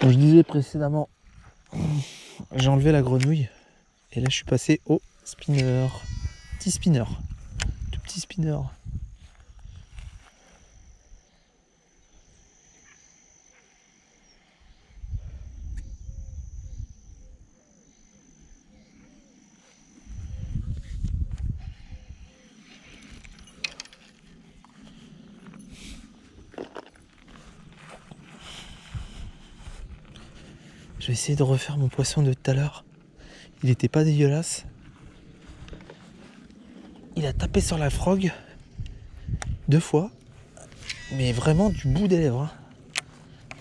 Comme je disais précédemment, j'ai enlevé la grenouille et là je suis passé au spinner. Petit spinner. Tout petit spinner. Je vais essayer de refaire mon poisson de tout à l'heure. Il était pas dégueulasse. Il a tapé sur la frog 2 fois, mais vraiment du bout des lèvres. Hein.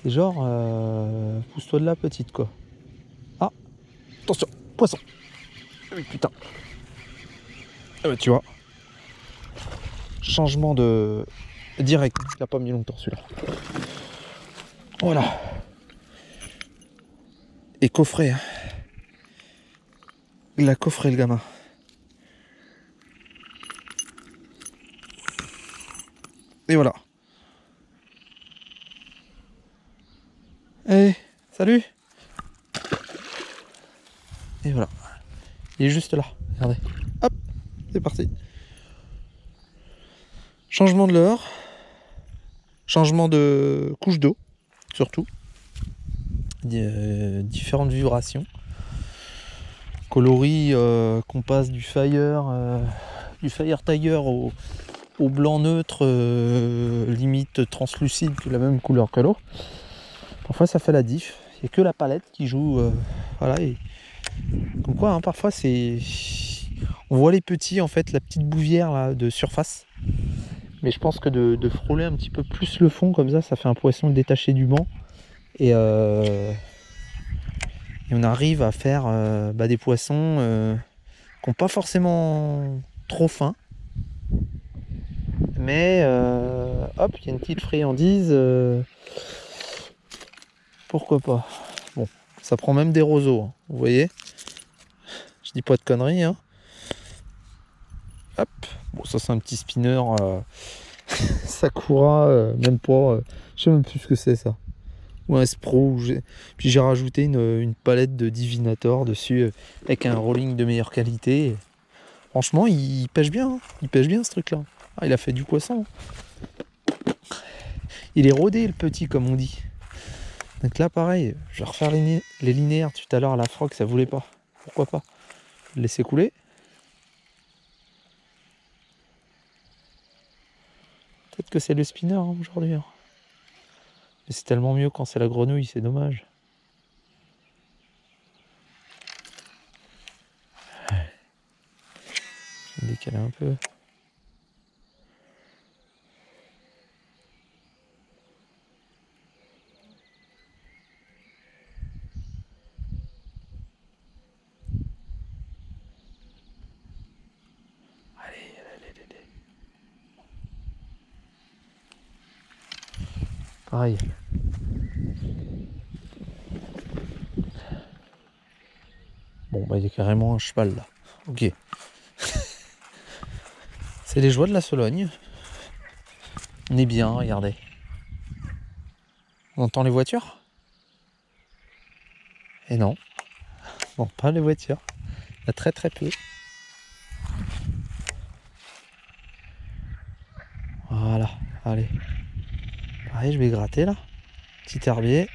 C'est genre, pousse-toi de là, petite quoi. Ah, attention, poisson. Ah oui, putain. Ah bah tu vois. Changement de direct. Il a pas mis longtemps celui-là. Voilà. Et coffret. Hein. Il a coffré le gamin. Et voilà. Allez, salut. Et voilà. Il est juste là. Regardez. Hop, c'est parti. Changement de leurre. Changement de couche d'eau, surtout. Différentes vibrations. Coloris qu'on passe du Fire Tiger au blanc neutre, limite translucide, que la même couleur que l'eau. Parfois ça fait la diff. Il n'y a que la palette qui joue. Voilà. Et... Comme quoi, hein, parfois c'est. On voit les petits, en fait, la petite bouvière là, de surface. Mais je pense que de frôler un petit peu plus le fond, comme ça fait un poisson détaché du banc. Et on arrive à faire des poissons qui n'ont pas forcément trop faim. Mais hop, il y a une petite friandise. Pourquoi pas. Bon, ça prend même des roseaux, hein, vous voyez. Je dis pas de conneries. Hein. Hop, bon, ça c'est un petit spinner. Sakura, même pas. Je sais même plus ce que c'est ça. Ou un Spro. Puis j'ai rajouté une palette de Divinator dessus avec un rolling de meilleure qualité. Et franchement, il pêche bien. Hein. Il pêche bien ce truc-là. Ah, il a fait du poisson. Il est rodé le petit, comme on dit. Donc là, pareil, je vais refaire les linéaires tout à l'heure à la frog, ça voulait pas. Pourquoi pas laisser couler. Peut-être que c'est le spinner hein, aujourd'hui. Hein. Mais c'est tellement mieux quand c'est la grenouille, c'est dommage. Je vais me décaler un peu. Allez. Pareil. Bon, bah il y a carrément un cheval là. Ok. C'est les joies de la Sologne. On est bien, regardez. On entend les voitures? Et non. Bon, pas les voitures. Il y a très très peu. Voilà, allez. Pareil, je vais gratter là. Petit herbier.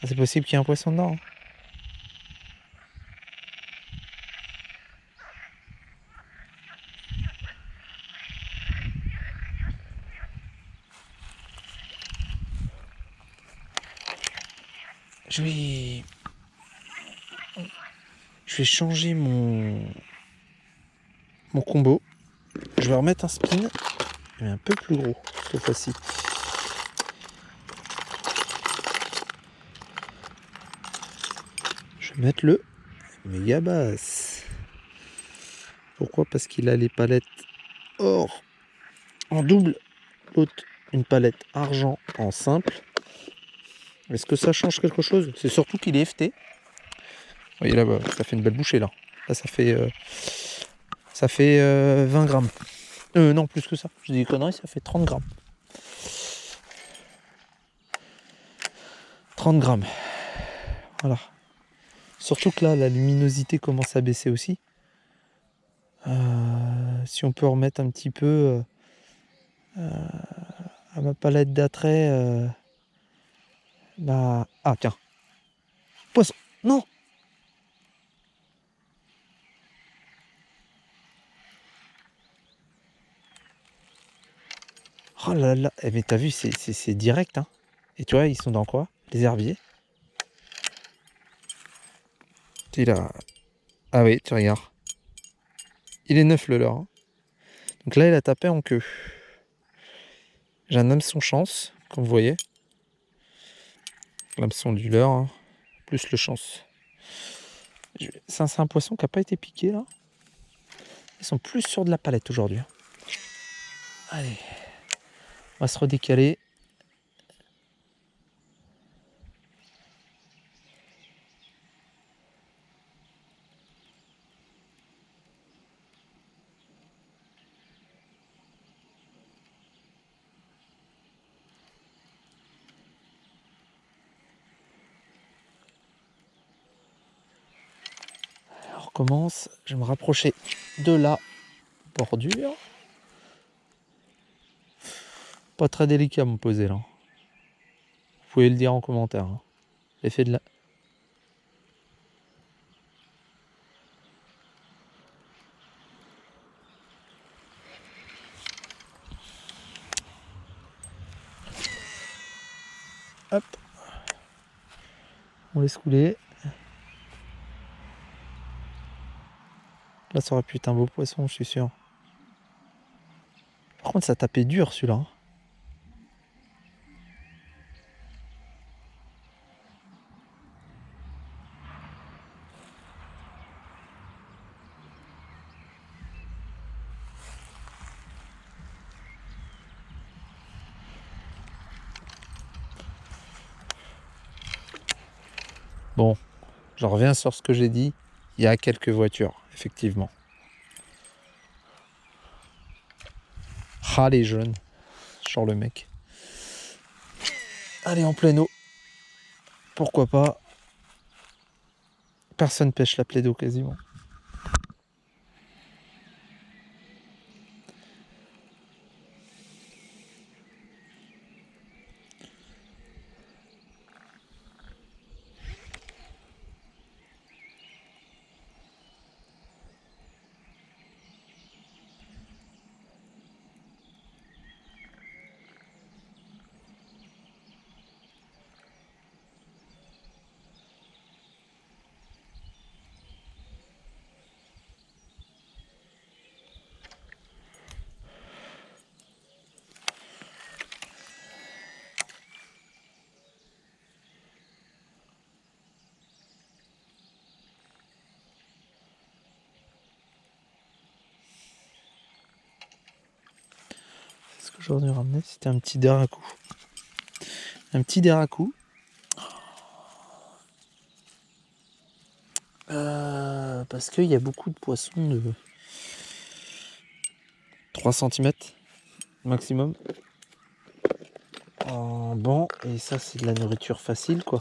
Ah, c'est possible qu'il y ait un poisson dedans. Hein. Je vais changer mon combo. Je vais remettre un spin, mais un peu plus gros cette fois-ci. Je vais mettre le méga basse. Pourquoi? Parce qu'il a les palettes or en double, l'autre une palette argent en simple. Est-ce que ça change quelque chose? C'est surtout qu'il est FT. Vous voyez là, ça fait une belle bouchée là. Là ça fait 20 grammes. Non, plus que ça. Je dis des conneries, ça fait 30 grammes. 30 grammes. Voilà. Surtout que là, la luminosité commence à baisser aussi. Si on peut remettre un petit peu à ma palette d'attrait. Bah... Ah tiens, poisson. Non. Oh là là. Eh, mais t'as vu, c'est direct. Hein. Et tu vois, ils sont dans quoi? Les herbiers. Il a... Ah oui, tu regardes. Il est neuf le leurre. Hein. Donc là, il a tapé en queue. J'ai un hameçon chance, comme vous voyez. L'hameçon du leurre, hein, plus le chance. C'est un poisson qui n'a pas été piqué là. Ils sont plus sur de la palette aujourd'hui. Allez, on va se redécaler. On recommence. Je vais me rapprocher de la bordure. Pas très délicat à me poser là. Vous pouvez le dire en commentaire. Hein. L'effet de la... Hop. On laisse couler. Là, ça aurait pu être un beau poisson, je suis sûr. Par contre, ça tapait dur celui-là. Hein. Bon, je reviens sur ce que j'ai dit. Il y a quelques voitures, effectivement. Ah, les jeunes. Genre le mec. Allez, en pleine eau. Pourquoi pas. Personne pêche la plaie d'eau quasiment. Ce que j'aurais dû ramener, c'était un petit déracou. Un petit déracou. Parce qu'il y a beaucoup de poissons de 3 cm maximum en banc. Et ça, c'est de la nourriture facile, quoi.